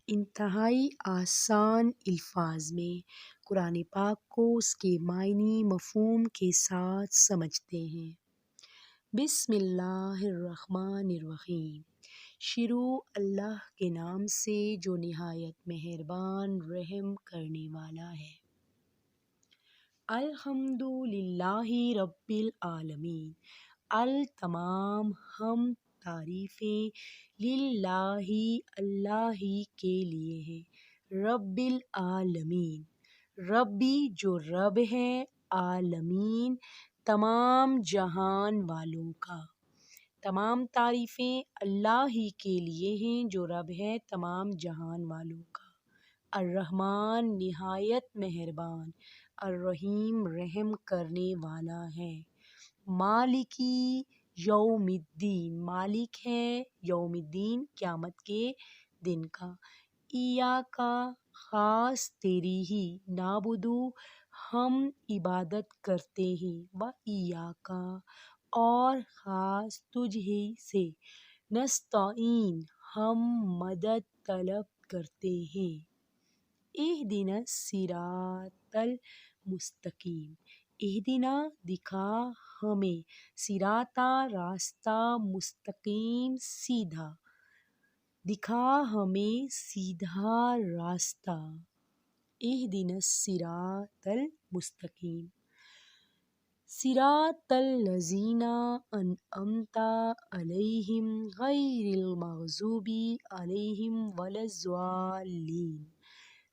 انتہائی آسان الفاظ میں قرآن پاک کو اس کے معنی مفہوم کے ساتھ سمجھتے ہیں۔ بسم اللہ الرحمن الرحیم۔ شروع اللہ کے نام سے جو نہایت مہربان رحم کرنے والا ہے۔ الحمد للہ رب العالمین۔ تمام ہم تعریفیں للہ اللہ ہی کے لیے ہیں۔ رب العالمین، ربی جو رب ہے، عالمین تمام جہان والوں کا۔ تمام تعریفیں اللہ ہی کے لیے ہیں جو رب ہے تمام جہان والوں کا۔ الرحمن نہایت مہربان، الرحیم رحم کرنے والا ہے۔ مالکی یوم الدین، مالک ہے یوم الدین قیامت کے دن کا۔ ایاک خاص تیری ہی، نعبدو ہم عبادت کرتے ہیں، و ایاک اور خاص تجھ ہی سے، نستعین ہم مدد طلب کرتے ہیں۔ اہدنا الصراط المستقیم، اہدنا دکھا ہمیں، صراط راستہ، مستقیم سیدھا، دکھا ہمیں سیدھا راستہ۔ اہدنا الصراط المستقیم، صراط الذین انعمت علیہم غیر المغضوب علیہم ولا الضالین۔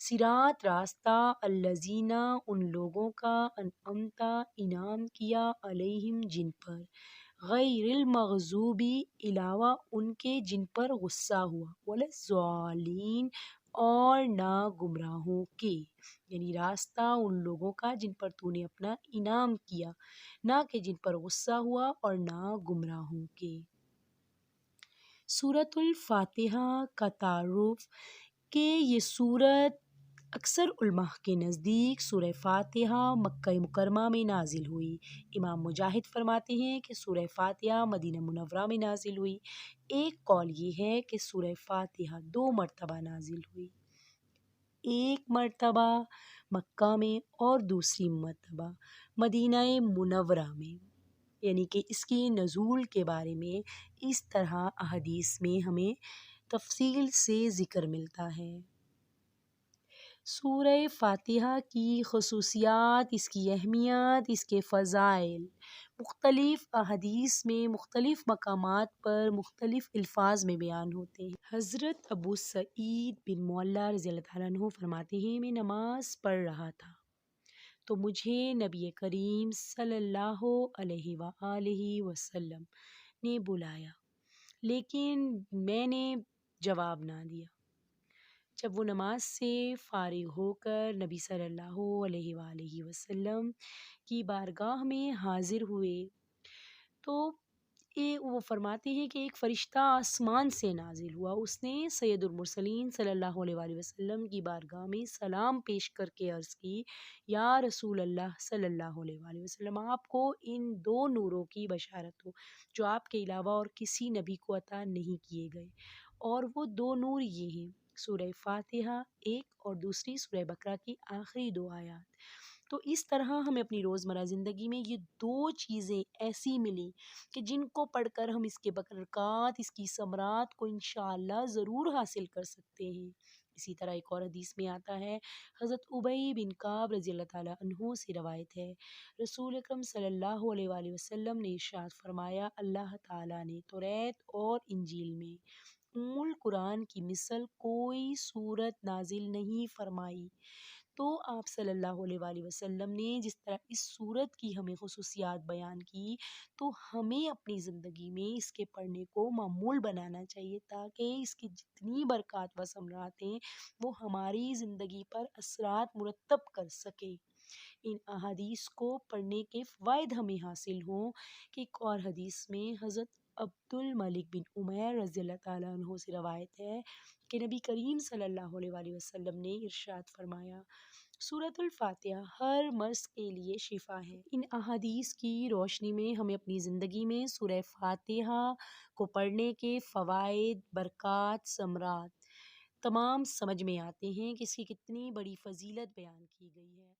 صراط راستہ، الذین ان لوگوں کا، انعمت انعام کیا، علیہم جن پر، غیر المغضوب علاوہ ان کے جن پر غصہ ہوا، ولا الضالین اور نہ گمراہوں کے، یعنی راستہ ان لوگوں کا جن پر تو نے اپنا انعام کیا، نہ کہ جن پر غصہ ہوا اور نہ گمراہوں کے۔ سورۃ الفاتحہ کا تعارف کہ یہ سورت اکثر علماء کے نزدیک سورہ فاتحہ مکہ مکرمہ میں نازل ہوئی۔ امام مجاہد فرماتے ہیں کہ سورہ فاتحہ مدینہ منورہ میں نازل ہوئی۔ ایک قول یہ ہے کہ سورہ فاتحہ 2 مرتبہ نازل ہوئی، ایک مرتبہ مکہ میں اور دوسری مرتبہ مدینہ منورہ میں، یعنی کہ اس کے نزول کے بارے میں اس طرح احادیث میں ہمیں تفصیل سے ذکر ملتا ہے۔ سورہ فاتحہ کی خصوصیات، اس کی اہمیت، اس کے فضائل مختلف احادیث میں مختلف مقامات پر مختلف الفاظ میں بیان ہوتے ہیں۔ حضرت ابو سعید بن معلیٰ رضی اللہ تعالیٰ عنہ فرماتے ہیں، میں نماز پڑھ رہا تھا تو مجھے نبی کریم صلی اللہ علیہ وآلہ وسلم نے بلایا، لیکن میں نے جواب نہ دیا۔ جب وہ نماز سے فارغ ہو کر نبی صلی اللہ علیہ وآلہ وسلم کی بارگاہ میں حاضر ہوئے تو وہ فرماتے ہیں کہ ایک فرشتہ آسمان سے نازل ہوا، اس نے سید المرسلین صلی اللہ علیہ وآلہ وسلم کی بارگاہ میں سلام پیش کر کے عرض کی، یا رسول اللہ صلی اللہ علیہ وآلہ وسلم، آپ کو ان 2 نوروں کی بشارت ہو جو آپ کے علاوہ اور کسی نبی کو عطا نہیں کیے گئے، اور وہ 2 نور یہ ہیں، سورہ فاتحہ ایک اور دوسری سورہ بقرہ کی آخری 2 آیات۔ تو اس طرح ہمیں اپنی روزمرہ زندگی میں یہ 2 چیزیں ایسی ملی کہ جن کو پڑھ کر ہم اس کے برکات، اس کی ثمرات کو انشاءاللہ ضرور حاصل کر سکتے ہیں۔ اسی طرح ایک اور حدیث میں آتا ہے، حضرت ابی بن کعب رضی اللہ تعالیٰ عنہ سے روایت ہے، رسول اکرم صلی اللہ علیہ وآلہ وسلم نے ارشاد فرمایا، اللہ تعالیٰ نے توریت اور انجیل میں القرآن کی مثل کوئی سورت نازل نہیں فرمائی۔ تو آپ صلی اللہ علیہ وآلہ وسلم نے جس طرح اس سورت کی ہمیں خصوصیات بیان کی، تو ہمیں اپنی زندگی میں اس کے پڑھنے کو معمول بنانا چاہیے تاکہ اس کی جتنی برکات و ثمرات ہیں وہ ہماری زندگی پر اثرات مرتب کر سکے۔ ان احادیث کو پڑھنے کے فوائد ہمیں حاصل ہوں کہ ایک اور حدیث میں حضرت عبد الملک بن عمیر رضی اللہ تعالیٰ عنہ سے روایت ہے کہ نبی کریم صلی اللہ علیہ وآلہ وسلم نے ارشاد فرمایا، سورۃ الفاتحہ ہر مرض کے لیے شفا ہے۔ ان احادیث کی روشنی میں ہمیں اپنی زندگی میں سورہ فاتحہ کو پڑھنے کے فوائد، برکات، ثمرات، تمام سمجھ میں آتے ہیں کہ اس کی کتنی بڑی فضیلت بیان کی گئی ہے۔